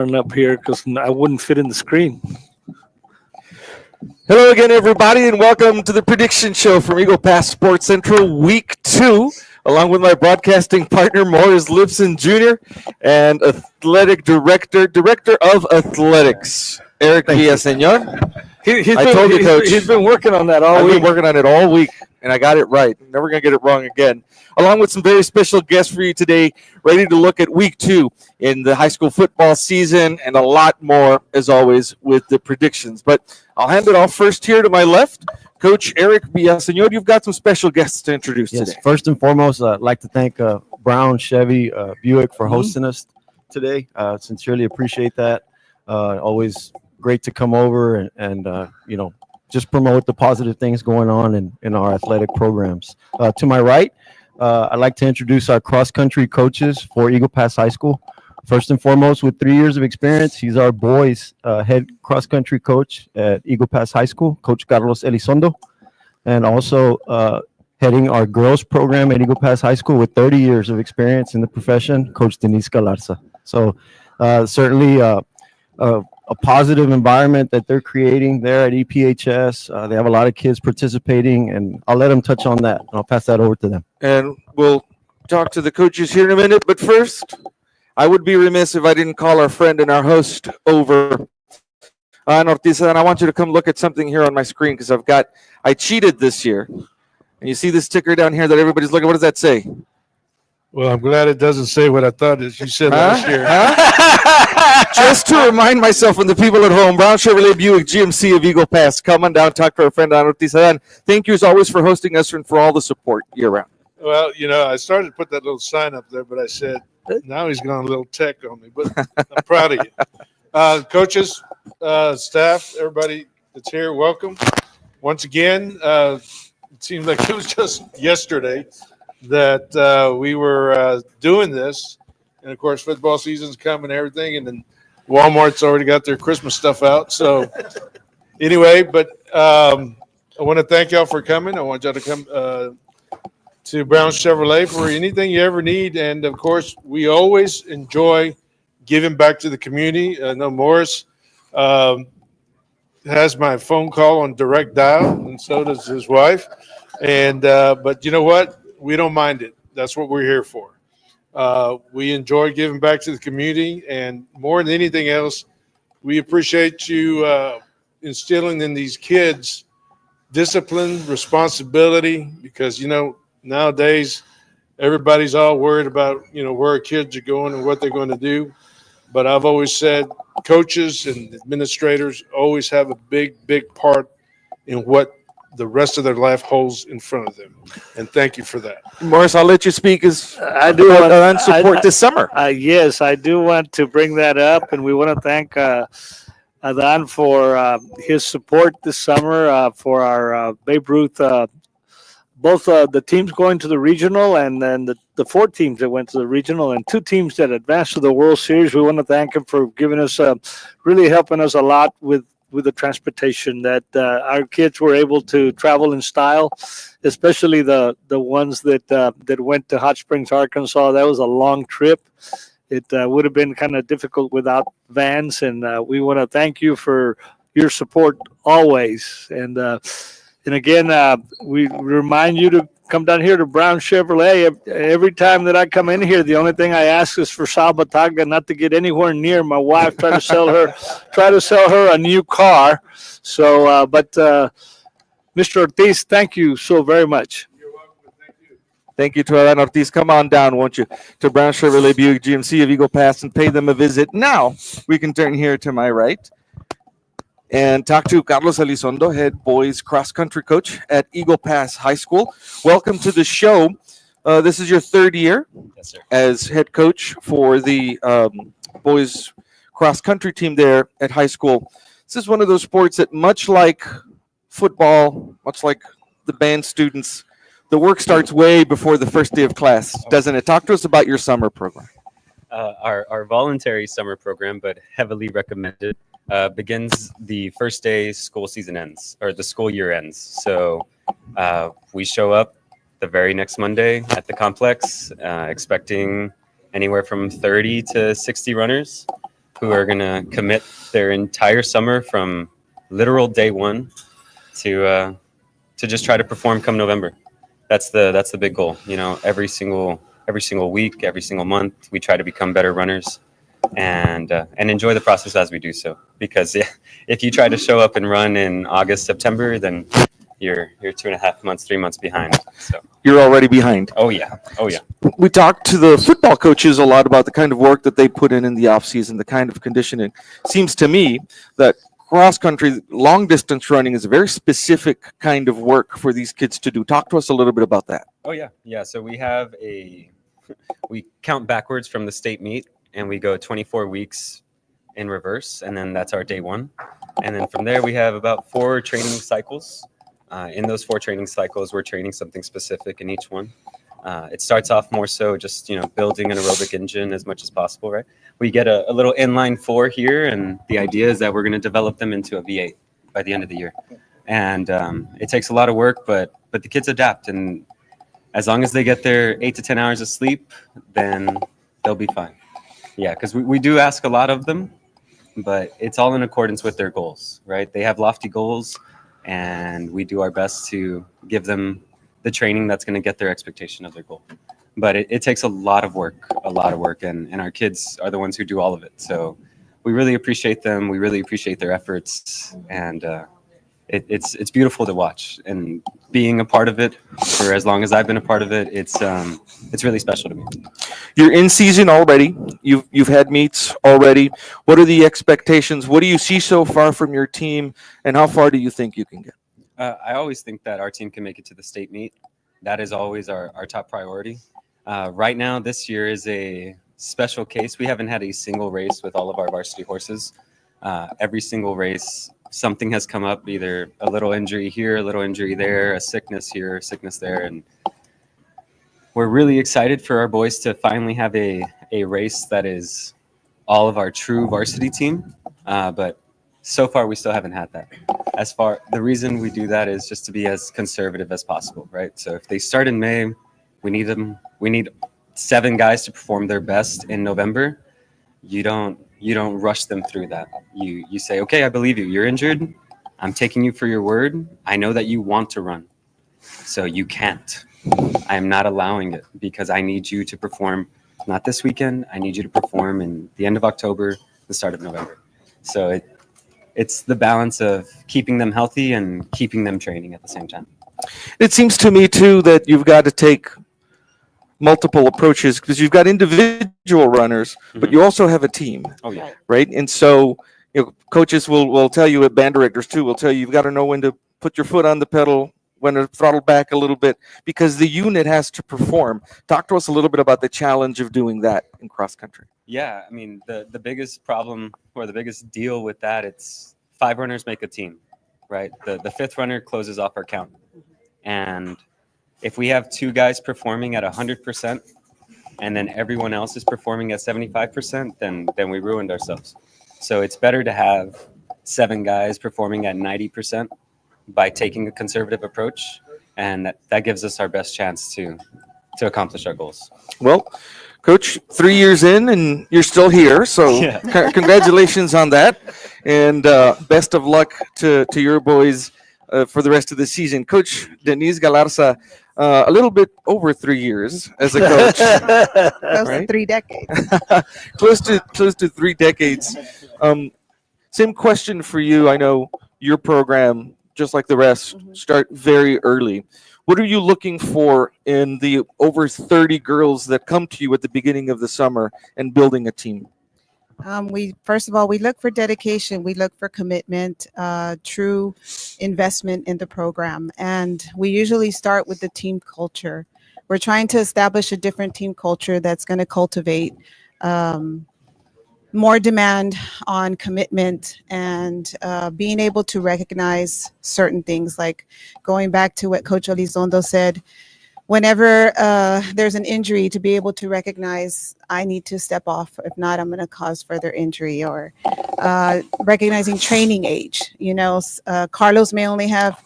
up here because I wouldn't fit in the screen. Hello again, everybody, and welcome to the prediction show from Eagle Pass Sports Central, Week 2, along with my broadcasting partner, Morris Lipson Jr., and athletic director of athletics, Eric Villaseñor. Told you, Coach. He's been working on that all week. I've been working on it all week, and I got it right. Never going to get it wrong again. Along with some very special guests for you today, ready to look at Week 2 in the high school football season and a lot more, as always, with the predictions. But I'll hand it off first here to my left. Coach Eric Villaseñor, you've got some special guests to introduce today. First and foremost, I'd like to thank Brown Chevy Buick for hosting us today. Sincerely appreciate that. Always great to come over and just promote the positive things going on in our athletic programs. To my right, I'd like to introduce our cross-country coaches for Eagle Pass High School. First and foremost, with 3 years of experience, he's our boys' head cross-country coach at Eagle Pass High School, Coach Carlos Elizondo, and also heading our girls program at Eagle Pass High School with 30 years of experience in the profession, Coach Denise Galarza. So certainly a positive environment that they're creating there at EPHS. They have a lot of kids participating, and I'll let them touch on that. I'll pass that over to them. And we'll talk to the coaches here in a minute. But first, I would be remiss if I didn't call our friend and our host over, Ortiz, and I want you to come look at something here on my screen because I cheated this year. And you see this sticker down here that everybody's looking. What does that say? Well, I'm glad it doesn't say what I thought you said last year. Just to remind myself and the people at home, Brown Chevrolet Buick GMC of Eagle Pass. Come on down, talk to our friend Ortiz. Thank you as always for hosting us and for all the support year round. Well, I started to put that little sign up there, but I said, now he's gone a little tech on me. But I'm proud of you. Coaches, staff, everybody that's here, welcome. Once again, it seems like it was just yesterday that we were doing this. And, of course, football season's coming and everything. And then Walmart's already got their Christmas stuff out. So, anyway, but I want to thank y'all for coming. I want y'all to come to Brown Chevrolet for anything you ever need. And, of course, we always enjoy giving back to the community. I know Morris has my phone call on direct dial, and so does his wife. And but you know what? We don't mind it. That's what we're here for. We enjoy giving back to the community, and more than anything else, we appreciate you instilling in these kids discipline, responsibility, because, nowadays everybody's all worried about, where kids are going and what they're going to do. But I've always said coaches and administrators always have a big, big part in what the rest of their life holds in front of them. And thank you for that. Morris, I'll let you speak as I do want support this summer. Yes, I do want to bring that up, and we want to thank Adan for his support this summer for our Babe Ruth, both the teams going to the regional and then the 4 teams that went to the regional and 2 teams that advanced to the World Series. We want to thank him for giving us, really helping us a lot with the transportation, that our kids were able to travel in style, especially the ones that went to Hot Springs, Arkansas. That was a long trip. It would have been kind of difficult without vans, and we want to thank you for your support always. And again, we remind you to come down here to Brown Chevrolet. Every time that I come in here, the only thing I ask is for Sal Bataglia not to get anywhere near my wife. Try to sell her a new car. So, but Mr. Ortiz, thank you so very much. You're welcome. Thank you. Thank you to Alan Ortiz. Come on down, won't you, to Brown Chevrolet Buick GMC of Eagle Pass and pay them a visit. Now we can turn here to my right and talk to Carlos Elizondo, head boys cross-country coach at Eagle Pass High School. Welcome to the show. This is your 3rd year as head coach for the boys cross-country team there at high school. This is one of those sports that, much like football, much like the band students, the work starts way before the first day of class, doesn't it? Talk to us about your summer program. Our voluntary summer program, but heavily recommended, begins the first day school season ends, or the school year ends. So we show up the very next Monday at the complex, expecting anywhere from 30 to 60 runners. who are going to commit their entire summer from literal day one to just try to perform come November. That's the big goal. You know, every single week, every single month, we try to become better runners and enjoy the process as we do so. Because if you try to show up and run in August, September, then you're 2.5 months, 3 months behind. So You're already behind. oh yeah. We talked to the football coaches a lot about the kind of work that they put in the off season, the kind of conditioning. Seems to me that cross country, long distance running is a very specific kind of work for these kids to do. Talk to us a little bit about that. Oh yeah. So we count backwards from the state meet, and we go 24 weeks in reverse, and then that's our day one. And then from there, we have about 4 training cycles. In those 4 training cycles, we're training something specific in each one. It starts off more so just, building an aerobic engine as much as possible, right? We get a little inline 4 here, and the idea is that we're going to develop them into a V8 by the end of the year. And it takes a lot of work, but the kids adapt, and as long as they get their 8 to 10 hours of sleep, then they'll be fine. Yeah, because we do ask a lot of them, but it's all in accordance with their goals, right? They have lofty goals, and we do our best to give them the training that's going to get their expectation of their goal. But it takes a lot of work, and our kids are the ones who do all of it. So we really appreciate them. We really appreciate their efforts, and it's beautiful to watch. And being a part of it for as long as I've been a part of it, it's really special to me. You're in season already. You've had meets already. What are the expectations? What do you see so far from your team, and how far do you think you can get? I always think that our team can make it to the state meet. That is always our top priority. Right now, this year is a special case. We haven't had a single race with all of our varsity horses. Every single race, something has come up, either a little injury here, a little injury there, a sickness here, a sickness there. And we're really excited for our boys to finally have a race that is all of our true varsity team. But so far, we still haven't had that. The reason we do that is just to be as conservative as possible, right? So if they start in May, we need 7 guys to perform their best in November. You don't rush them through that. You say, okay, I believe you. You're injured. I'm taking you for your word. I know that you want to run. So you can't. I am not allowing it because I need you to perform not this weekend. I need you to perform in the end of October, the start of November. So it's the balance of keeping them healthy and keeping them training at the same time. It seems to me too that you've got to take multiple approaches because you've got individual runners, but you also have a team, Oh yeah. right? And so, coaches will tell you, at band directors too, will tell you you've got to know when to put your foot on the pedal, when to throttle back a little bit, because the unit has to perform. Talk to us a little bit about the challenge of doing that in cross country. Yeah, I mean, the biggest problem or the biggest deal with that, it's 5 runners make a team, right? The 5th runner closes off our count. And if we have 2 guys performing at 100% and then everyone else is performing at 75%, then we ruined ourselves. So it's better to have 7 guys performing at 90% by taking a conservative approach, and that gives us our best chance to accomplish our goals. Well, Coach, 3 years in and you're still here, so Yeah. Congratulations on that, and best of luck to your boys for the rest of the season. Coach Denise Galarza, a little bit over 3 years as a coach. Close Right? to 3 decades. close to 3 decades. Same question for you. I know your program, just like the rest, start very early. What are you looking for in the over 30 girls that come to you at the beginning of the summer and building a team? First of all, we look for dedication. We look for commitment, true investment in the program. And we usually start with the team culture. We're trying to establish a different team culture that's going to cultivate more demand on commitment and being able to recognize certain things, like going back to what Coach Elizondo said, whenever there's an injury, to be able to recognize I need to step off. If not, I'm going to cause further injury. Or recognizing training age. Carlos may only have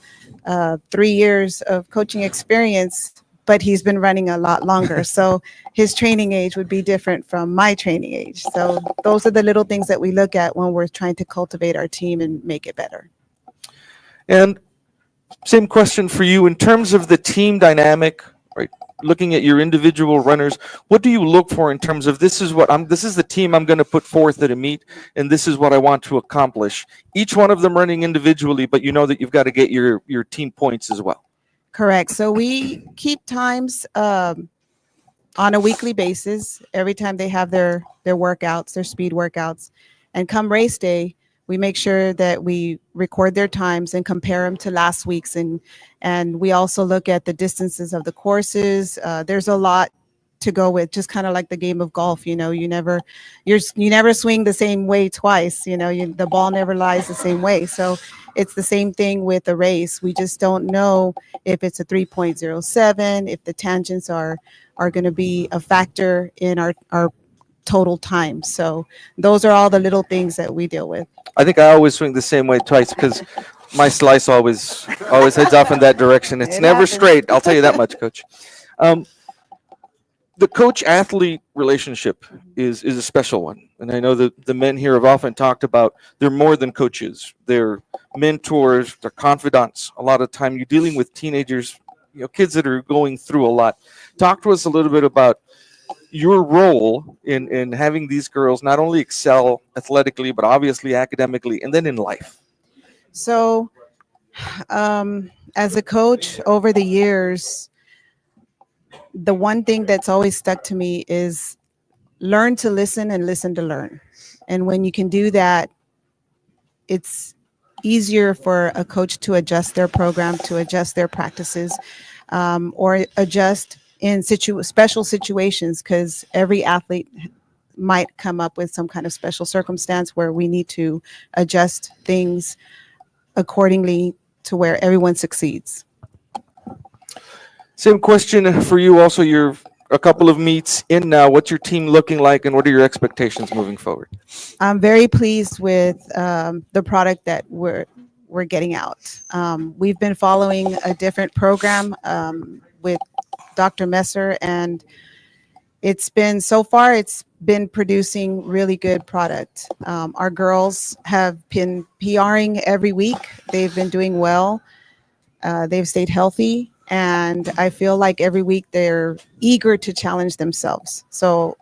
3 years of coaching experience, but he's been running a lot longer. So his training age would be different from my training age. So those are the little things that we look at when we're trying to cultivate our team and make it better. And same question for you in terms of the team dynamic, right? Looking at your individual runners, what do you look for in terms of this is the team I'm going to put forth at a meet, and this is what I want to accomplish. Each one of them running individually, but you know that you've got to get your team points as well. Correct. So we keep times on a weekly basis every time they have their workouts, their speed workouts. And come race day, we make sure that we record their times and compare them to last week's. And we also look at the distances of the courses. There's a lot to go with, just kind of like the game of golf. You know, you never swing the same way twice. You know, the ball never lies the same way. So it's the same thing with the race. We just don't know if it's a 3.07, if the tangents are going to be a factor in our total time. So those are all the little things that we deal with. I think I always swing the same way twice because my slice always heads off in that direction. It's It never happens. straight. I'll tell you that much, Coach. The coach-athlete relationship is a special one. And I know that the men here have often talked about they're more than coaches. They're mentors, they're confidants. A lot of time you're dealing with teenagers, you know, kids that are going through a lot. Talk to us a little bit about your role in having these girls not only excel athletically, but obviously academically, and then in life. So as a coach over the years, the one thing that's always stuck to me is learn to listen and listen to learn. And when you can do that, it's easier for a coach to adjust their program, to adjust their practices, or adjust in special situations, because every athlete might come up with some kind of special circumstance where we need to adjust things accordingly to where everyone succeeds. Same question for you also. You're a couple of meets in now. What's your team looking like, and what are your expectations moving forward? I'm very pleased with the product that we're getting out. We've been following a different program with Dr. Messer, and it's been producing really good product. Our girls have been PRing every week. They've been doing well. They've stayed healthy, and I feel like every week they're eager to challenge themselves. So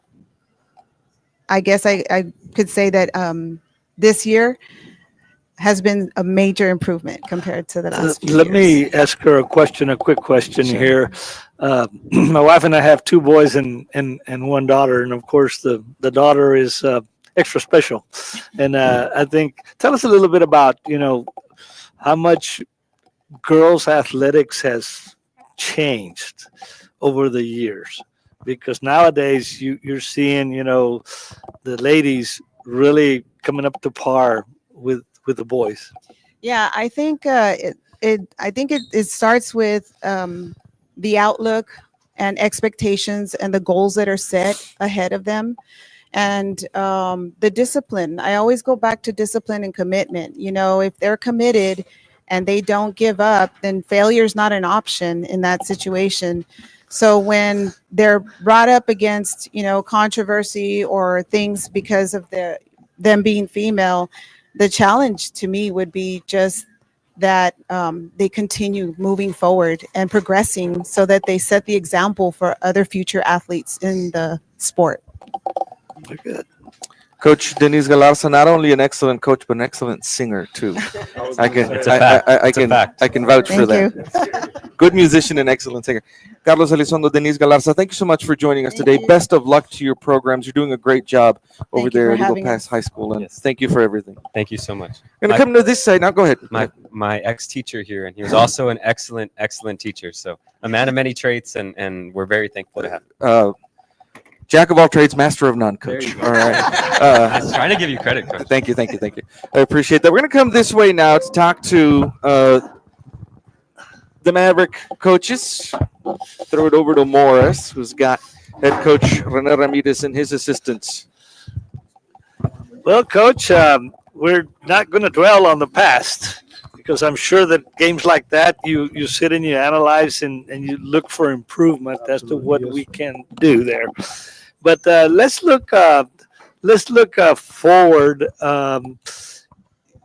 I guess I could say that this year has been a major improvement compared to the last few Let years. me ask her a quick question here. My wife and I have two boys and one daughter, and of course the daughter is extra special. And I think, tell us a little bit about, you know, how much girls athletics has changed over the years, because nowadays you're seeing, you know, the ladies really coming up to par with the boys. Yeah, I think it starts with the outlook and expectations and the goals that are set ahead of them, and the discipline. I always go back to discipline and commitment. You know, if they're committed and they don't give up, then failure is not an option in that situation. So when they're brought up against, you know, controversy or things because of them being female, the challenge to me would be just that they continue moving forward and progressing so that they set the example for other future athletes in the sport. Very good. Coach Denise Galarza, not only an excellent coach, but an excellent singer too. I can It's a fact. It's a fact. I can vouch for Thank that. Good musician and excellent singer. Carlos Elizondo, Denise Galarza, thank you so much for joining us Thank today. you. Best of luck to your programs. You're doing a great job over Thank you there for at Eagle having Pass us. High School, and Yes. thank you for everything. Thank you so much. I'm gonna My- come to this side now. Go ahead. My ex-teacher here, and he was also an excellent teacher. So a man of many traits, and we're very thankful to have him. Jack of all trades, master of none, Coach. There you go. All right. I was trying to give you credit, Coach. Thank you. I appreciate that. We're going to come this way now to talk to the Maverick coaches. Throw it over to Morris, who's got head coach Rene Ramirez and his assistants. Well, Coach, we're not going to dwell on the past. because I'm sure that games like that, you sit and you analyze and you look for improvement as to Absolutely, what yes, we sir. can do there. But let's look forward.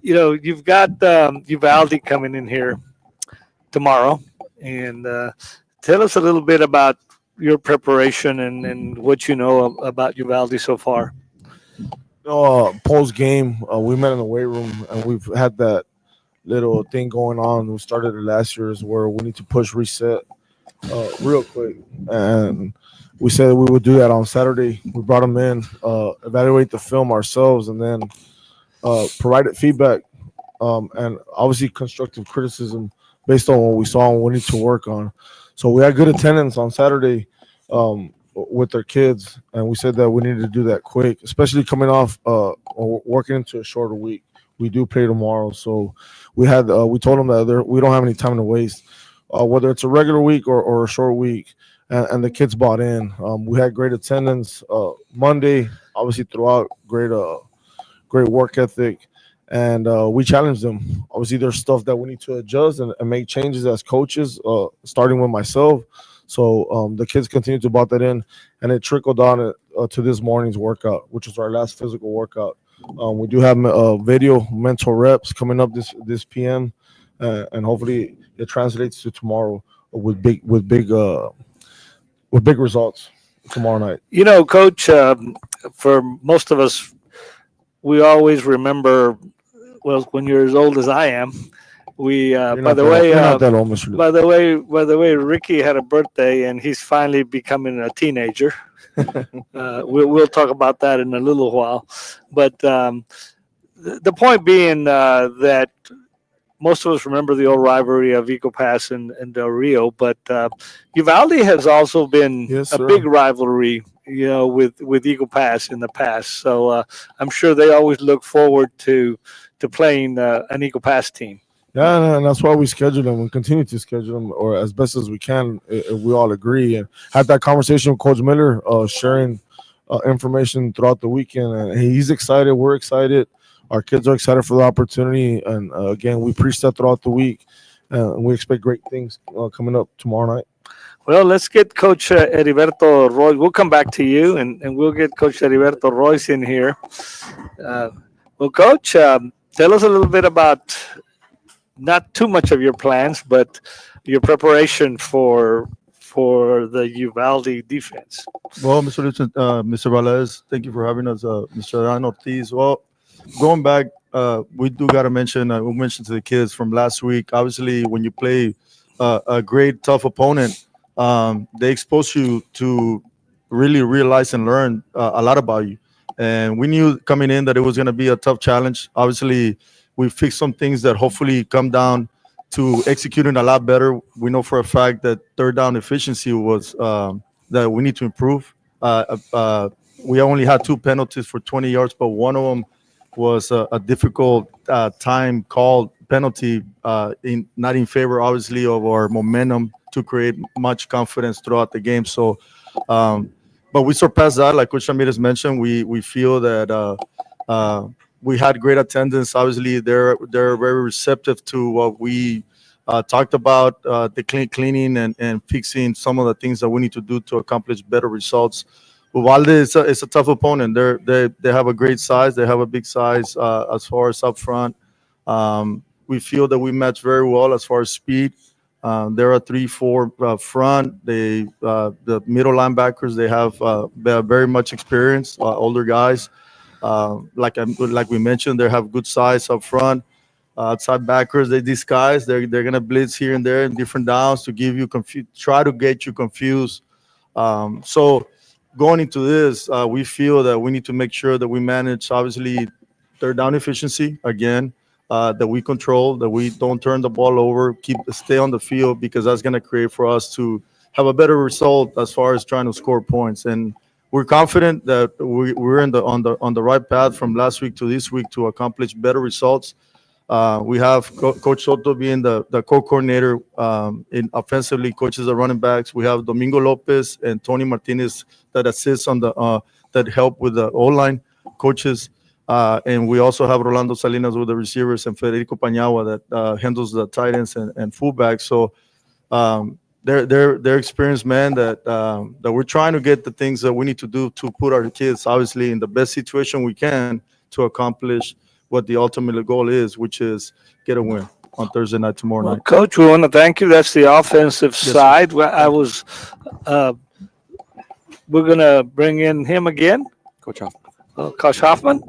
You've got Uvalde coming in here tomorrow, and tell us a little bit about your preparation and what you know about Uvalde so far. Post game, we met in the weight room, and we've had that little thing going on. We started it last year, is where we need to push reset real quick, and we said we would do that on Saturday. We brought them in, evaluate the film ourselves, and then provided feedback, and obviously constructive criticism based on what we saw and what we need to work on. So we had good attendance on Saturday with their kids, and we said that we needed to do that quick, especially coming off or working into a shorter week. We do play tomorrow, so we told them that we don't have any time to waste, whether it's a regular week or a short week, and the kids bought in. We had great attendance Monday, obviously throughout, great work ethic, and we challenged them. Obviously, there's stuff that we need to adjust and make changes as coaches, starting with myself. So the kids continue to bought that in, and it trickled down to this morning's workout, which was our last physical workout. We do have video mental reps coming up this PM, and hopefully it translates to tomorrow with big results tomorrow night. You know, Coach, for most of us, we always remember. Well, when you're as old as I am, we. You're By not the that- way, you're not that old, Mr. Lee. by the way, Ricky had a birthday, and he's finally becoming a teenager. We'll talk about that in a little while, but the point being that most of us remember the old rivalry of Eagle Pass and Del Rio, but Uvalde has also been Yes, a sir. big rivalry, with Eagle Pass in the past. So I'm sure they always look forward to playing an Eagle Pass team. Yeah, and that's why we schedule them. We continue to schedule them, or as best as we can, if we all agree. And had that conversation with Coach Miller, sharing information throughout the weekend, and he's excited. We're excited. Our kids are excited for the opportunity, and again, we preach that throughout the week, and we expect great things coming up tomorrow night. Well, let's get Coach Heriberto Roy. We'll come back to you, and we'll get Coach Heriberto Royce in here. Well, Coach, tell us a little bit about not too much of your plans, but your preparation for the Uvalde defense. Well, Mr. Valles, thank you for having us. Mr. Dan Ortiz. Well, going back, we do got to mention, we mentioned to the kids from last week, obviously, when you play a great, tough opponent, they expose you to really realize and learn a lot about you. And we knew coming in that it was going to be a tough challenge. Obviously, we fixed some things that hopefully come down to executing a lot better. We know for a fact that third down efficiency was that we need to improve. We only had 2 penalties for 20 yards, but one of them was a difficult time called penalty, not in favor, obviously, of our momentum to create much confidence throughout the game. So, but we surpassed that. Like Coach Ramirez mentioned, we feel that we had great attendance. Obviously, they're very receptive to what we talked about, the cleaning and fixing some of the things that we need to do to accomplish better results. Uvalde is a tough opponent. They have a great size. They have a big size as far as up front. We feel that we match very well as far as speed. There are 3-4 front. The middle linebackers, they have very much experience, older guys. Like we mentioned, they have good size up front. Outside backers, they disguise. They're gonna blitz here and there in different downs to give you try to get you confused. So going into this, we feel that we need to make sure that we manage, obviously, third down efficiency again, that we control, that we don't turn the ball over, stay on the field, because that's gonna create for us to have a better result as far as trying to score points. And we're confident that we're on the right path from last week to this week to accomplish better results. We have Coach Soto being the co-coordinator in offensively, coaches the running backs. We have Domingo Lopez and Tony Martinez that assists on that help with the O-line coaches. And we also have Rolando Salinas with the receivers and Federico Paniagua that handles the tight ends and fullbacks. So they're experienced men that we're trying to get the things that we need to do to put our kids obviously in the best situation we can to accomplish what the ultimate goal is, which is get a win on Thursday night, tomorrow Well, night. Coach, we want to thank you. That's the offensive sir. side. We're going to bring in him again, Coach Hoffman. Coach Hoffman.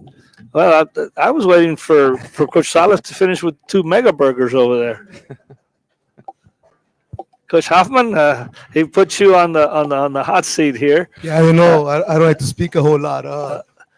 Well, I was waiting for Coach Salas to finish with 2 mega burgers over there. Coach Hoffman, he put you on the hot seat here. Yeah, I know. I don't like to speak a whole lot,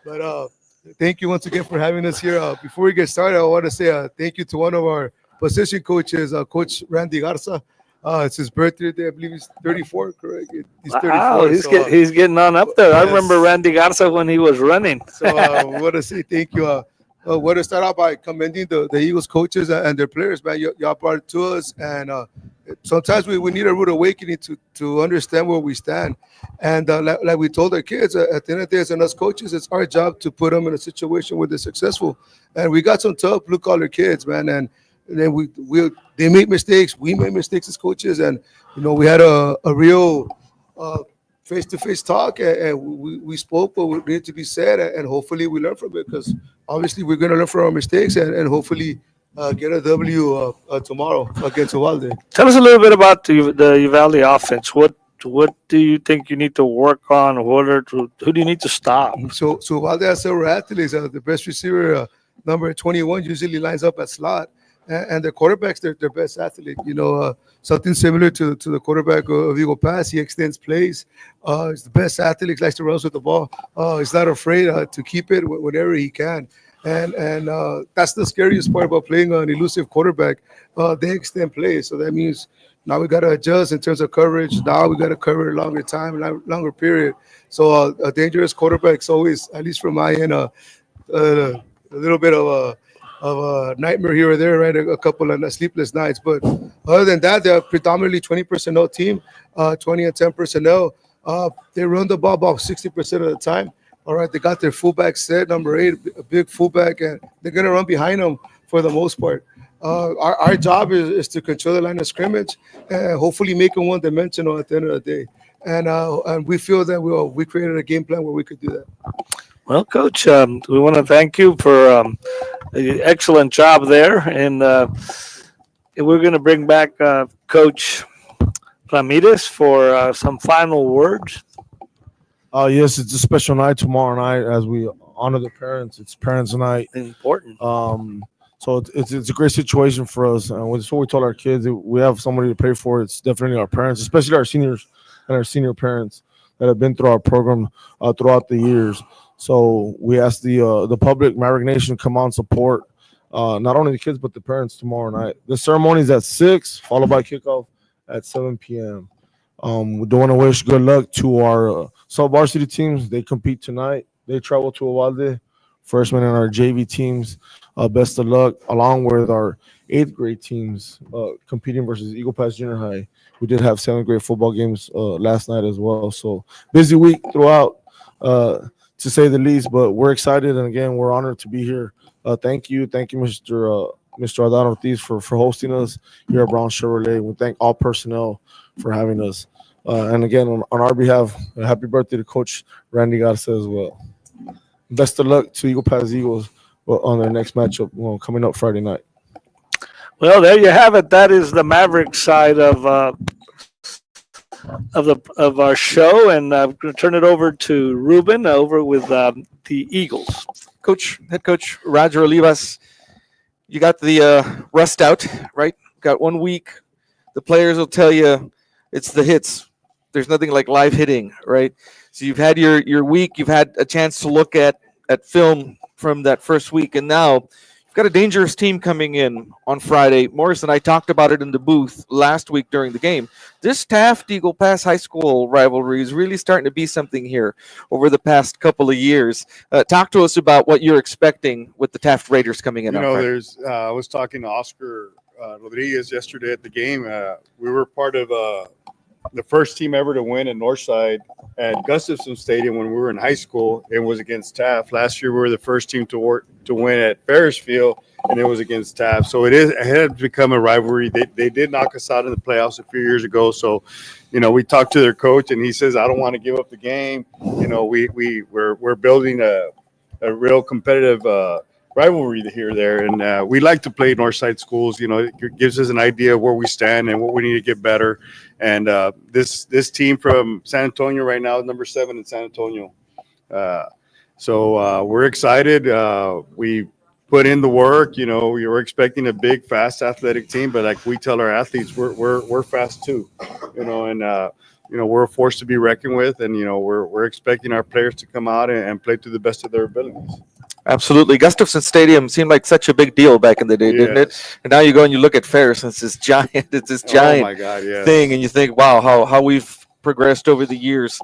but thank you once again for having us here. Before we get started, I want to say thank you to one of our position coaches, Coach Randy Garza. It's his birthday today. I believe he's 34, correct? He's 34. Wow, he's getting on up there. I remember Randy Garza when he was running. So I want to say thank you. I want to start out by commending the Eagles coaches and their players, man. Y'all brought it to us, and sometimes we need a rude awakening to understand where we stand. And like we told our kids, at the end of the day, as us coaches, it's our job to put them in a situation where they're successful. And we got some tough blue-collar kids, man, and then they make mistakes. We make mistakes as coaches, and we had a real face-to-face talk, and we spoke what needed to be said, and hopefully we learn from it, because obviously we're going to learn from our mistakes and hopefully get a W tomorrow against Uvalde. Tell us a little bit about the Uvalde offense. What do you think you need to work on? Who do you need to stop? So Uvalde has several athletes. The best receiver, number 21, usually lines up at slot. And the quarterbacks, their best athlete. Something similar to the quarterback of Eagle Pass. He extends plays. He's the best athlete. Likes to run with the ball. He's not afraid to keep it whenever he can. And that's the scariest part about playing an elusive quarterback. They extend plays, so that means now we got to adjust in terms of coverage. Now we got to cover a longer time, longer period. So a dangerous quarterback is always, at least from my end, a little bit of a nightmare here or there, right? A couple of sleepless nights. But other than that, they're predominantly 20 personnel team, 20 and 10 personnel. They run the ball about 60% of the time. All right, they got their fullback set, number 8, a big fullback, and they're going to run behind them for the most part. Our job is to control the line of scrimmage and hopefully make them one-dimensional at the end of the day. And we feel that we created a game plan where we could do that. Well, Coach, we want to thank you for the excellent job there. And we're going to bring back Coach Ramirez for some final words. Yes, it's a special night tomorrow night as we honor the parents. It's Parents' Night. Important. So it's a great situation for us. And that's what we told our kids. We have somebody to pray for. It's definitely our parents, especially our seniors and our senior parents that have been through our program throughout the years. So we asked the public, Maverick Nation, to come out and support not only the kids but the parents tomorrow night. The ceremony is at 6, followed by kickoff at 7 p.m. We do want to wish good luck to our sub-varsity teams. They compete tonight. They travel to Uvalde. Freshmen and our JV teams, best of luck, along with our 8th grade teams competing versus Eagle Pass Junior High. We did have 7th grade football games last night as well. So busy week throughout, to say the least, but we're excited. And again, we're honored to be here. Thank you, Mr. Adán Ortiz for hosting us here at Brown Chevrolet. We thank all personnel for having us. And again, on our behalf, happy birthday to Coach Randy Garza as well. Best of luck to Eagle Pass Eagles on their next matchup coming up Friday night. Well, there you have it. That is the Maverick side of our show, and I'm going to turn it over to Ruben over with the Eagles. Head coach Roger Olivas, you got the rust out, right? Got 1 week. The players will tell you it's the hits. There's nothing like live hitting, right? So you've had your week. You've had a chance to look at film from that first week, and now you've got a dangerous team coming in on Friday. Morris and I talked about it in the booth last week during the game. This Taft-Eagle Pass High School rivalry is really starting to be something here over the past couple of years. Talk to us about what you're expecting with the Taft Raiders coming in. I was talking to Oscar Rodriguez yesterday at the game. We were part of the first team ever to win at Northside at Gustafson Stadium when we were in high school. It was against Taft. Last year we were the first team to win at Ferris Field, and it was against Taft. So it has become a rivalry. They did knock us out in the playoffs a few years ago. So, we talked to their coach, and he says, I don't want to give up the game. We're building a real competitive rivalry there, and we like to play Northside schools. It gives us an idea of where we stand and what we need to get better. And this team from San Antonio right now is number 7 in San Antonio. So we're excited. We put in the work. We're expecting a big, fast, athletic team, but like we tell our athletes, we're fast too. We're a force to be reckoned with, and we're expecting our players to come out and play to the best of their abilities. Absolutely. Gustafson Stadium seemed like such a big deal back in the day, didn't it? And now you go and you look at Ferris, and it's this giant, Oh my God, yeah. thing, and you think, wow, how we've progressed over the years.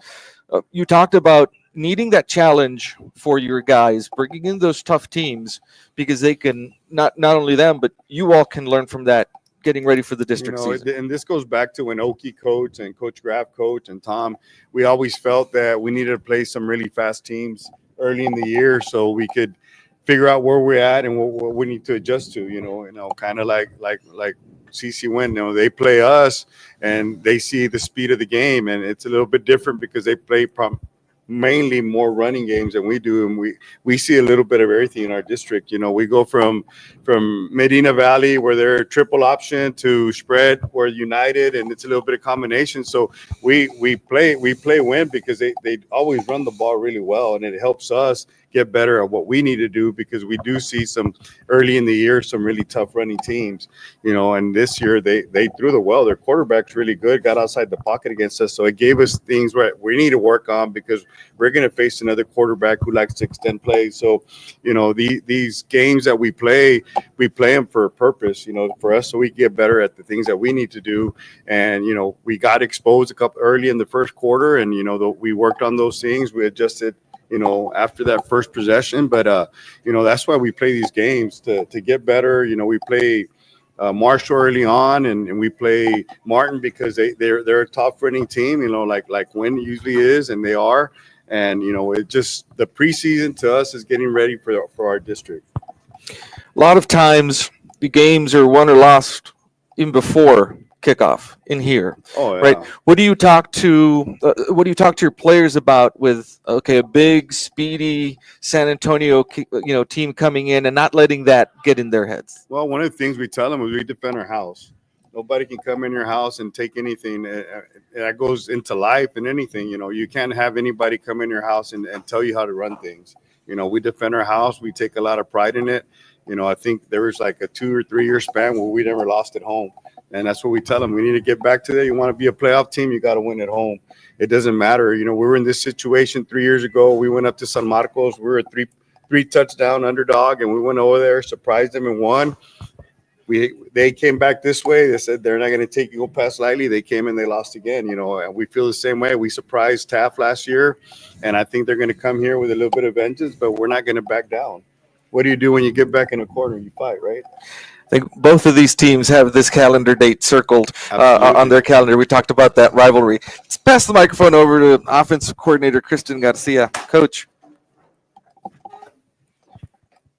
You talked about needing that challenge for your guys, bringing in those tough teams, because they can not only them, but you all can learn from that, getting ready for the district season. And this goes back to when Oki coach and Coach Graff coach and Tom, we always felt that we needed to play some really fast teams early in the year so we could figure out where we're at and what we need to adjust to, kind of like CC Wynn, they play us and they see the speed of the game, and it's a little bit different because they play mainly more running games than we do, and we see a little bit of everything in our district. We go from Medina Valley, where they're triple option, to spread, where United, and it's a little bit of combination. So we play win because they always run the ball really well, and it helps us get better at what we need to do, because we do see some early in the year some really tough running teams, and this year they threw the well. Their quarterback's really good, got outside the pocket against us, so it gave us things where we need to work on, because we're going to face another quarterback who likes to extend plays. So these games that we play them for a purpose, for us, so we get better at the things that we need to do. And we got exposed a couple early in the first quarter, and we worked on those things. We adjusted after that first possession. But, that's why we play these games, to get better. We play Marshall early on, and we play Martin because they're a top running team, like Wynn usually is, and they are. And, it just, the preseason to us is getting ready for our district. A lot of times the games are won or lost even before kickoff in here. Oh, yeah. Right. What do you talk to your players about with a big, speedy San Antonio team coming in and not letting that get in their heads? Well, one of the things we tell them is we defend our house. Nobody can come in your house and take anything. That goes into life and anything. You can't have anybody come in your house and tell you how to run things. We defend our house. We take a lot of pride in it. I think there was like a 2 or 3 year span where we never lost at home. And that's what we tell them. We need to get back to that. You want to be a playoff team, you got to win at home. It doesn't matter. We were in this situation 3 years ago. We went up to San Marcos. We were a three touchdown underdog, and we went over there, surprised them, and won. They came back this way. They said they're not going to take Eagle Pass lightly. They came and they lost again, and we feel the same way. We surprised Taft last year, and I think they're going to come here with a little bit of vengeance, but we're not going to back down. What do you do when you get back in a corner? You fight, right? I think both of these teams have this calendar date circled on their calendar. We talked about that rivalry. Let's pass the microphone over to offensive coordinator Kristen Garcia. Coach,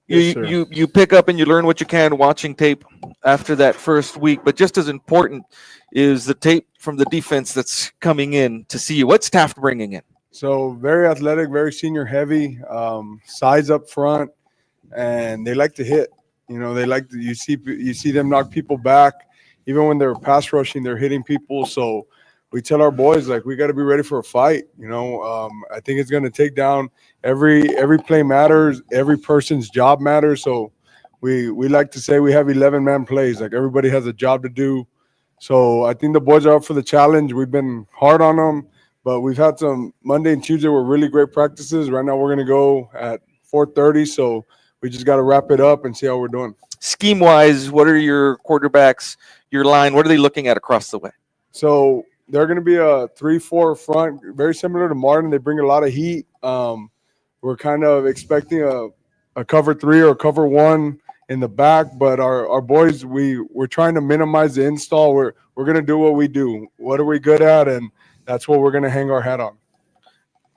you pick up and you learn what you can watching tape after that first week, but just as important is the tape from the defense that's coming in to see you. What's Taft bringing in? So very athletic, very senior heavy, size up front, and they like to hit. They like to, you see them knock people back. Even when they're pass rushing, they're hitting people. So we tell our boys, we got to be ready for a fight. I think it's going to take down every play matters. Every person's job matters. So we like to say we have 11-man plays. Everybody has a job to do. So I think the boys are up for the challenge. We've been hard on them, but we've had some Monday and Tuesday were really great practices. Right now we're going to go at 4:30. So we just got to wrap it up and see how we're doing. Scheme-wise, what are your quarterbacks, your line, what are they looking at across the way? So they're going to be a 3-4 front, very similar to Martin. They bring a lot of heat. We're kind of expecting a cover 3 or a cover 1 in the back. But our boys, we're trying to minimize the install. We're gonna do what we do. What are we good at, and that's what we're gonna hang our hat on.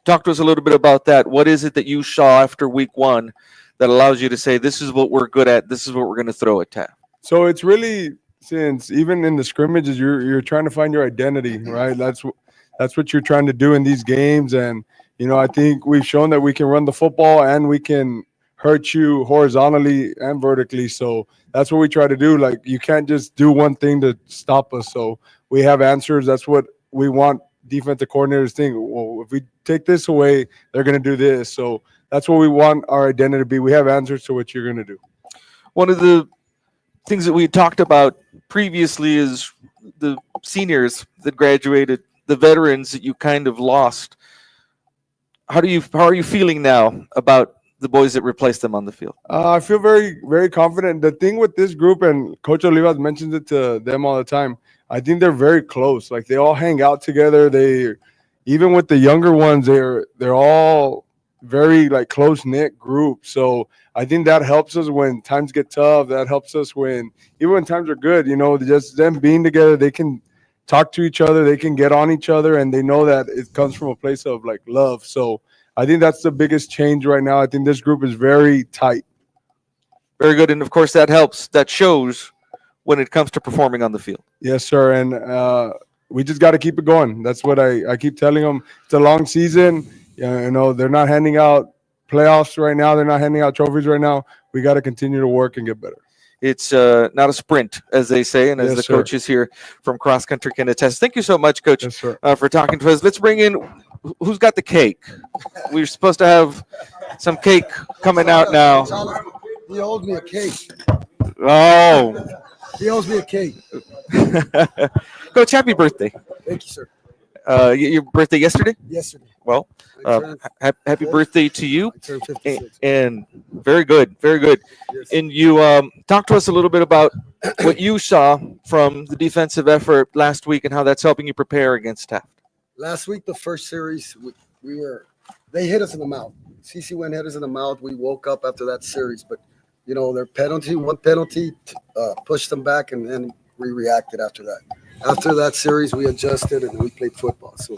Talk to us a little bit about that. What is it that you saw after week one that allows you to say, this is what we're good at, this is what we're going to throw at Taft? So it's really, since even in the scrimmages, you're trying to find your identity, right? That's what you're trying to do in these games. And I think we've shown that we can run the football and we can hurt you horizontally and vertically. So that's what we try to do. Like, you can't just do one thing to stop us. So we have answers. That's what we want defensive coordinators think. Well, if we take this away, they're going to do this. So that's what we want our identity to be. We have answers to what you're going to do. One of the things that we talked about previously is the seniors that graduated, the veterans that you kind of lost. How are you feeling now about the boys that replaced them on the field? I feel very, very confident. The thing with this group, and Coach Olivas mentions it to them all the time, I think they're very close. Like, they all hang out together. Even with the younger ones, they're all very like close knit group. So I think that helps us when times get tough. That helps us even when times are good. Just them being together, they can talk to each other, they can get on each other, and they know that it comes from a place of like love. So I think that's the biggest change right now. I think this group is very tight. Very good, and of course that helps. That shows when it comes to performing on the field. Yes, sir. And we just got to keep it going. That's what I keep telling them. It's a long season. They're not handing out playoffs right now. They're not handing out trophies right now. We got to continue to work and get better. It's not a sprint, as they say, and as Yes, the sir. coaches here from Cross Country can attest. Thank you so much, Coach, Yes, sir. for talking to us. Let's bring in who's got the cake. We're supposed to have some cake coming out now. He owes me a cake. Oh, He owes me a cake. Coach, happy birthday. Thank you, sir. Your birthday yesterday? Yesterday. Well, I turned, happy birthday to you. I turned And, 56. and very good, very good. Yes. And you talk to us a little bit about what you saw from the defensive effort last week and how that's helping you prepare against Taft. Last week, the first series, they hit us in the mouth. CC went hit us in the mouth. We woke up after that series, but their one penalty pushed them back, and then we reacted after that. After that series, we adjusted and we played football. So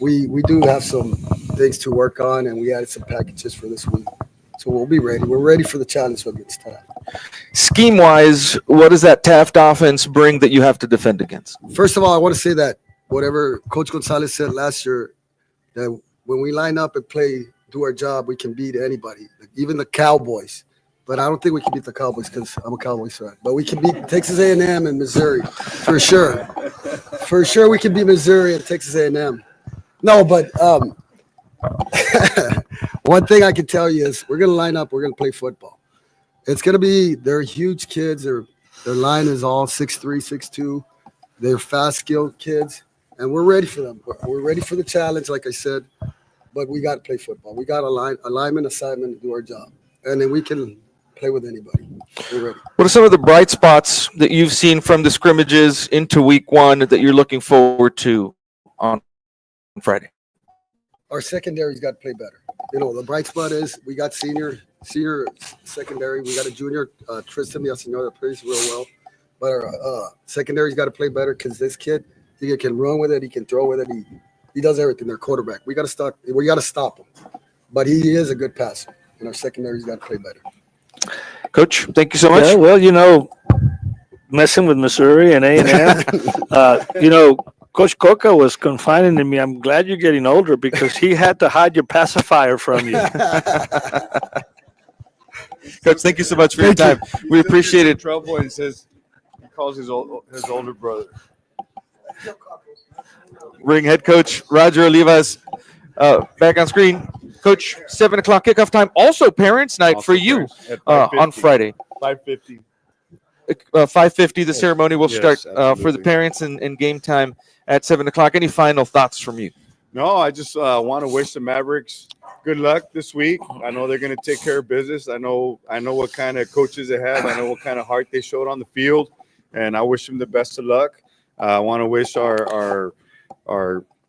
we do have some things to work on, and we added some packages for this week. So we'll be ready. We're ready for the challenge against Taft. Scheme-wise, what does that Taft offense bring that you have to defend against? First of all, I want to say that whatever Coach Gonzalez said last year, that when we line up and do our job, we can beat anybody, even the Cowboys. But I don't think we can beat the Cowboys because I'm a Cowboys fan. But we can beat Texas A&M and Missouri for sure. For sure, we can beat Missouri and Texas A&M. No, but one thing I can tell you is we're going to line up. We're going to play football. It's going to be – they're huge kids. Their line is all 6'3", 6'2". They're fast, skilled kids, and we're ready for them. We're ready for the challenge, like I said, but we got to play football. We got alignment, assignment to do our job, and then we can – play with anybody. We're ready. What are some of the bright spots that you've seen from the scrimmages into week one that you're looking forward to on Friday? Our secondary's got to play better. The bright spot is we got senior secondary. We got a junior, Tristan Villaseñor, that plays real well. But our secondary's got to play better because this kid, he can run with it. He can throw with it. He does everything. Their quarterback. We got to stop him. But he is a good passer, and our secondary's got to play better. Coach, thank you so much. Yeah, well, messing with Missouri and A&M, Coach Coca was confiding to me, I'm glad you're getting older because he had to hide your pacifier from you. Coach, thank you so much for your time. We appreciate it. Trouble, and he calls his older brother. Ring head coach Roger Olivas back on screen. Coach, 7 o'clock kickoff time. Also parents' night for you on Friday. 5:50. 5:50, the ceremony will Yes, start for the absolutely. parents and game time at 7 o'clock. Any final thoughts from you? No, I just want to wish the Mavericks good luck this week. I know they're going to take care of business. I know what kind of coaches they have. I know what kind of heart they showed on the field, and I wish them the best of luck. I want to wish our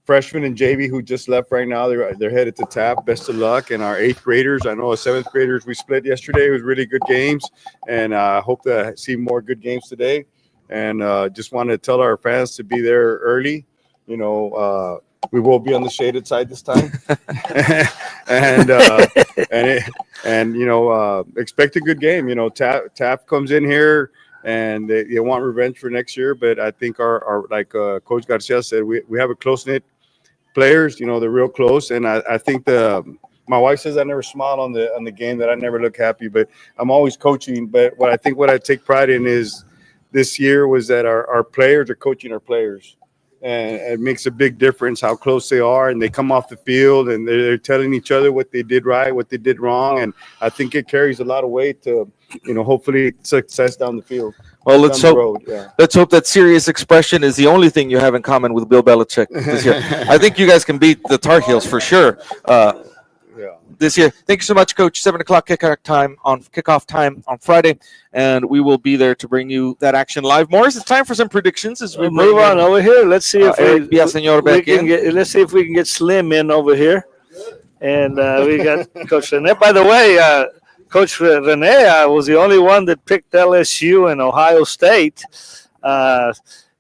freshmen in JV who just left right now. They're headed to TAP. Best of luck. And our 8th graders, I know our 7th graders we split yesterday. It was really good games, and I hope to see more good games today. And just want to tell our fans to be there early. You know, we will be on the shaded side this time, and you know, expect a good game. You know, TAP comes in here and they want revenge for next year. But I think our like Coach Garcia said, we have a close-knit players. You know, they're real close, and I think my wife says I never smile on the game, that I never look happy, but I'm always coaching. But what I take pride in is this year was that our players are coaching our players. And it makes a big difference how close they are, and they come off the field and they're telling each other what they did right, what they did wrong, and I think it carries a lot of weight to, you know, hopefully success down the field. Well, let's down the hope. road, yeah. Let's hope that serious expression is the only thing you have in common with Bill Belichick this year. I think you guys can beat the Tar Heels for sure. This year. Thank you so much, Coach. 7 o'clock kickoff time on Friday, and we will be there to bring you that action live. Morris, it's time for some predictions as we Move on over here. Let's see if Eric Villaseñor we back can in. let's see if we can get Slim in over here. And we got Coach Rene. By the way, Coach Rene was the only one that picked LSU and Ohio State.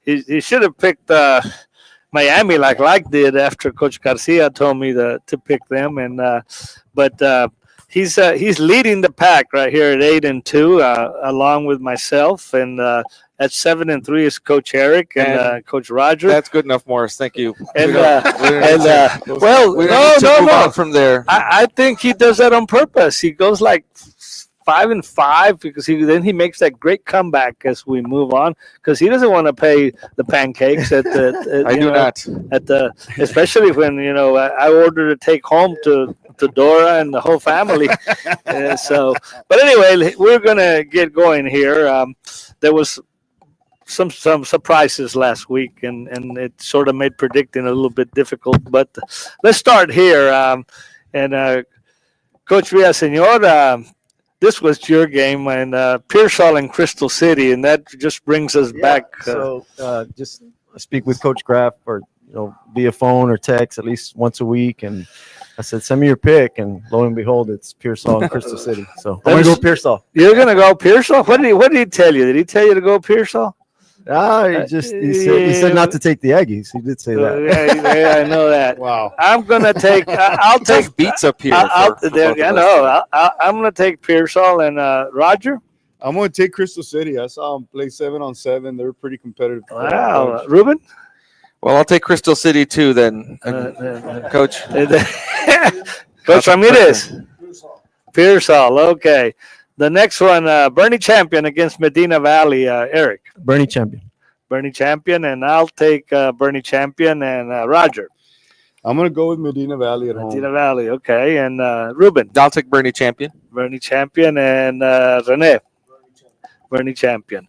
He should have picked Miami like did after Coach Garcia told me to pick them. And but he's leading the pack right here at 8-2, along with myself. And at 7-3 is Coach Eric and Coach Roger. That's good enough, Morris. Thank you. And we don't need to move on from there. I think he does that on purpose. He goes like 5-5 because then he makes that great comeback as we move on, because he doesn't want to pay the pancakes at the I do not. at the, especially when I ordered to take home to Dora and the whole family. But anyway, we're gonna get going here. There was some surprises last week, and it sort of made predicting a little bit difficult. But let's start here. Coach Villaseñor, this was your game, and Pearsall and Crystal City, and that just brings us back. Just speak with Coach Graff, or via phone or text at least once a week, and I said, send me your pick, and lo and behold, it's Pearsall and Crystal City. So I'm gonna go Pearsall. You're gonna go Pearsall? What did he tell you? Did he tell you to go Pearsall? He said not to take the Aggies. He did say that. Yeah, I know that. Wow. I'm gonna take. I'll take beats up here. I'm gonna take Pearsall and Roger. I'm going to take Crystal City. I saw them play 7-on-7. They're pretty competitive. Wow, Ruben. Well, I'll take Crystal City too, then, Coach. Coach Ramirez. Pearsall. Okay. The next one, Bernie Champion against Medina Valley. Eric. Bernie Champion. Bernie Champion, and I'll take Bernie Champion and Roger. I'm going to go with Medina Valley at home. Medina Valley, okay. And Ruben. I'll take Bernie Champion. Bernie Champion and Rene. Bernie Champion.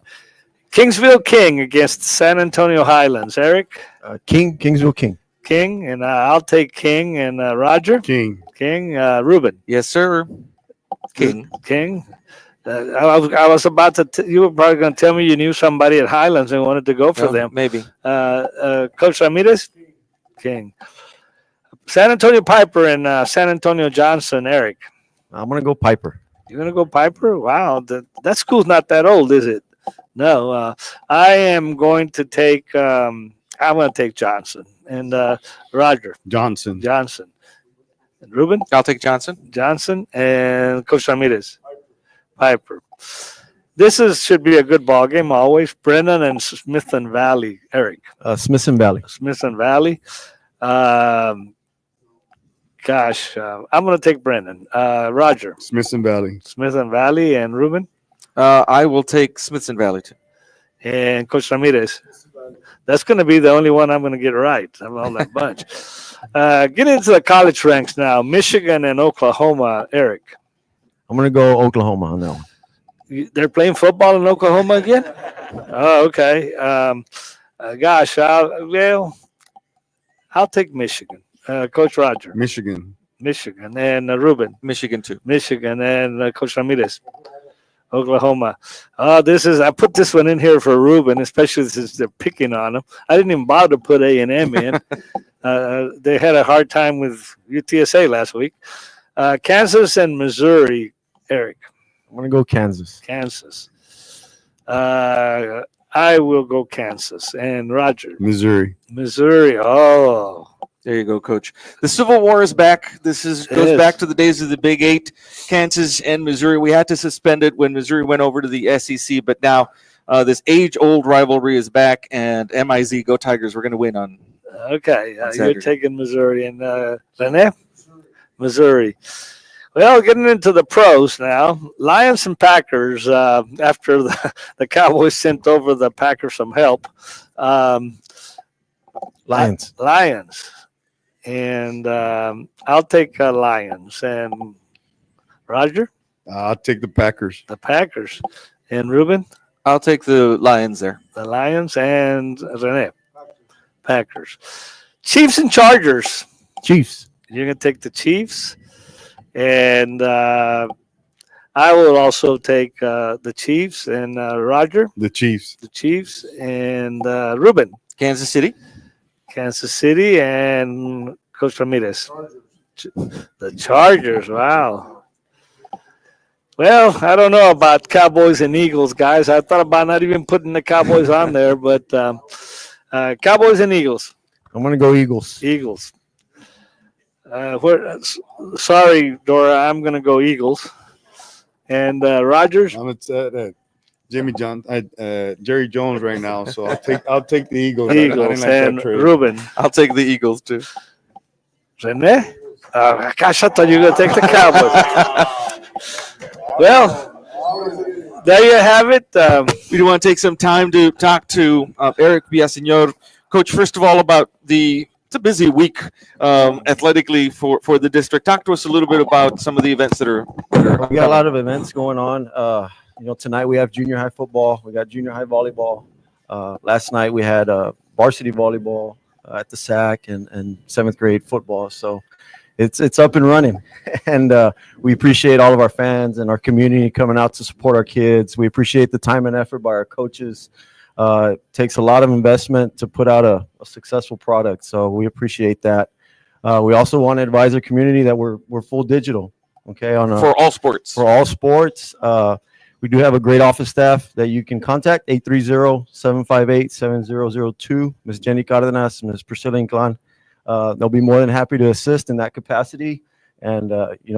Kingsville King against San Antonio Highlands. Eric. Kingsville King. King, and I'll take King and Roger. King. Ruben. Yes, sir. King. I was about to. You were probably going to tell me you knew somebody at Highlands and wanted to go for them. Maybe. Coach Ramirez. King. San Antonio Piper and San Antonio Johnson. Eric. I'm gonna go Piper. You're gonna go Piper? Wow, that school's not that old, is it? No. I am going to take. I'm going to take Johnson and Roger. Johnson. And Ruben. I'll take Johnson. And Coach Ramirez. Piper. This should be a good ball game always. Brennan and Smith and Valley. Eric. Smith and Valley. Smith and Valley. I'm going to take Brennan. Roger. Smith and Valley. Smith and Valley. And Ruben. I will take Smithson Valley too. And Coach Ramirez. That's going to be the only one I'm going to get right of all that bunch. Get into the college ranks now. Michigan and Oklahoma. Eric. I'm going to go Oklahoma on that one. They're playing football in Oklahoma again? Oh, okay. I'll take Michigan. Coach Roger. Michigan. And Ruben. Michigan too. Michigan and Coach Ramirez. Oklahoma. I put this one in here for Ruben, especially since they're picking on him. I didn't even bother to put A&M in. They had a hard time with UTSA last week. Kansas and Missouri, Eric. I'm gonna go Kansas. Kansas. I will go Kansas. And Roger. Missouri. Missouri. Oh, There you go, Coach. The Civil War is back. This It goes is. back to the days of the Big Eight, Kansas and Missouri. We had to suspend it when Missouri went over to the SEC, but now this age-old rivalry is back, and MIZ, go Tigers. We're going to win on. okay. On You're Saturday. taking Missouri. And Rene? Missouri. Well, getting into the pros now. Lions and Packers, after the Cowboys sent over the Packers some help. Lions. Lions. And I'll take Lions. And Roger? I'll take the Packers. The Packers. And Ruben? I'll take the Lions there. The Lions. And Rene? Packers. Chiefs and Chargers. Chiefs. You're going to take the Chiefs. And I will also take the Chiefs. And Roger? The Chiefs. The Chiefs. And Ruben? Kansas City. Kansas City. And Coach Ramirez? The Chargers. Wow. Well, I don't know about Cowboys and Eagles, guys. I thought about not even putting the Cowboys on there, but Cowboys and Eagles. I'm gonna go Eagles. Eagles. Sorry, Dora. I'm going to go Eagles. And Rogers. I'm at Jerry Jones right now, so I'll take the Eagles. I didn't Eagles. like that And trade. Ruben. I'll take the Eagles too. Rene? Gosh, I thought you were going to take the Cowboys. Well, there you have it. We do want to take some time to talk to Eric Villaseñor. Coach, first of all, about it's a busy week athletically for the district. Talk to us a little bit about some of the events that are. We got a lot of events going on. Tonight we have junior high football. We got junior high volleyball. Last night we had varsity volleyball at the SAC and 7th grade football. So it's up and running, and we appreciate all of our fans and our community coming out to support our kids. We appreciate the time and effort by our coaches. It takes a lot of investment to put out a successful product, so we appreciate that. We also want to advise our community that we're full digital, okay, For all sports. For all sports. We do have a great office staff that you can contact, 830-758-7002. Ms. Jenny Cardenas, Ms. Priscilla Inclán. They'll be more than happy to assist in that capacity. And,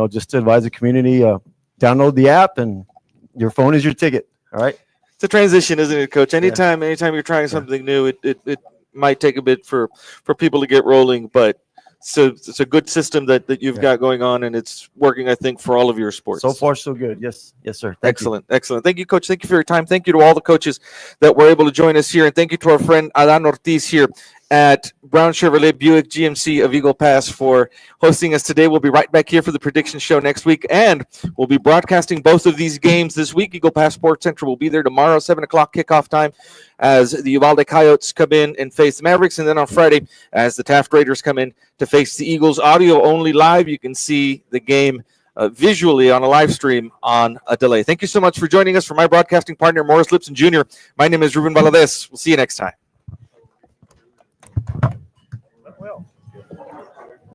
just to advise the community, download the app and your phone is your ticket, all right? It's a transition, isn't it, Coach? Anytime you're trying something new, it might take a bit for people to get rolling, but so it's a good system that you've got going on, and it's working, I think, for all of your sports. So far, so good. Yes, sir. Thank you. Excellent. Thank you, Coach. Thank you for your time. Thank you to all the coaches that were able to join us here, and thank you to our friend Adan Ortiz here at Brown Chevrolet Buick GMC of Eagle Pass for hosting us today. We'll be right back here for the prediction show next week, and we'll be broadcasting both of these games this week. Eagle Pass Sports Central will be there tomorrow, 7 o'clock kickoff time, as the Uvalde Coyotes come in and face the Mavericks, and then on Friday as the Taft Raiders come in to face the Eagles. Audio only live. You can see the game visually on a live stream on a delay. Thank you so much for joining us. For my broadcasting partner, Morris Lipson Jr., my name is Ruben Valadez. We'll see you next time.